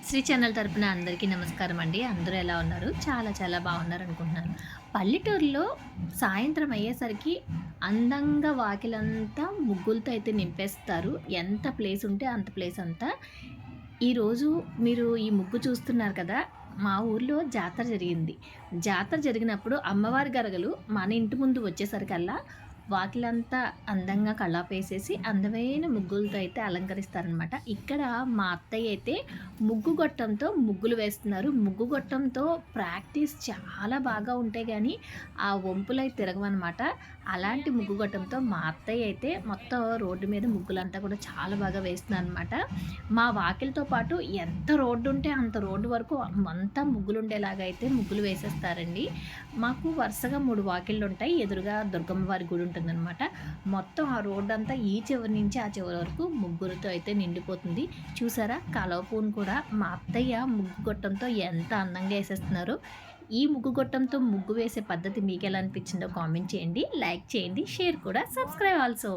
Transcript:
Shri channel తరపున అందరికీ నమస్కారం అండి. అందరూ ఎలా ఉన్నారు? చాలా చాలా బాగున్నారు అనుకుంటున్నాను. పల్లెటూరులో సాయంత్రం అయ్యేసరికి అందంగా వాకిలంతా ముగ్గులతో అయితే నింపేస్తారు. ఎంత ప్లేస్ ఉంటే అంత ప్లేస్ అంతా. ఈరోజు మీరు ఈ ముగ్గు చూస్తున్నారు కదా! మా ఊర్లో జాతర జరిగింది. జాతర జరిగినప్పుడు అమ్మవారి గరగలు మన ఇంటి ముందు వచ్చేసరికల్లా వాకిలంతా అందంగా కల్లాపేసేసి అందమైన ముగ్గులతో అయితే అలంకరిస్తారనమాట. ఇక్కడ మా అత్తయ్య అయితే ముగ్గు గొట్టంతో ముగ్గులు వేస్తున్నారు. ముగ్గు గొట్టంతో ప్రాక్టీస్ చాలా బాగా ఉంటే గానీ ఆ వంపులయి తిరగవనమాట. అలాంటి ముగ్గు గొట్టంతో మా అత్తయ్య అయితే మొత్తం రోడ్డు మీద ముగ్గులంతా కూడా చాలా బాగా వేస్తున్నారనమాట. మా వాకిలితో పాటు ఎంత రోడ్డు ఉంటే అంత రోడ్డు వరకు అంతా ముగ్గులుండేలాగా అయితే ముగ్గులు వేసేస్తారండి. మాకు వరుసగా 3 వాకిళ్ళుంటాయి. ఎదురుగా దుర్గమ్మ వారి గుడి ఉంటుందనమాట. మొత్తం ఆ రోడ్డంతా ఈ చివరి నుంచి ఆ చివరి వరకు ముగ్గులతో అయితే నిండిపోతుంది. చూసారా కాలువ పువ్వును కూడా మా అత్తయ్య ముగ్గు గొట్టంతో ఎంత అందంగా ఏసేస్తున్నారో. ఈ ముగ్గు గొట్టంతో ముగ్గు వేసే పద్ధతి మీకెలా అనిపించిందో కామెంట్ చేయండి. లైక్ చేయండి. షేర్ కూడా. Subscribe also.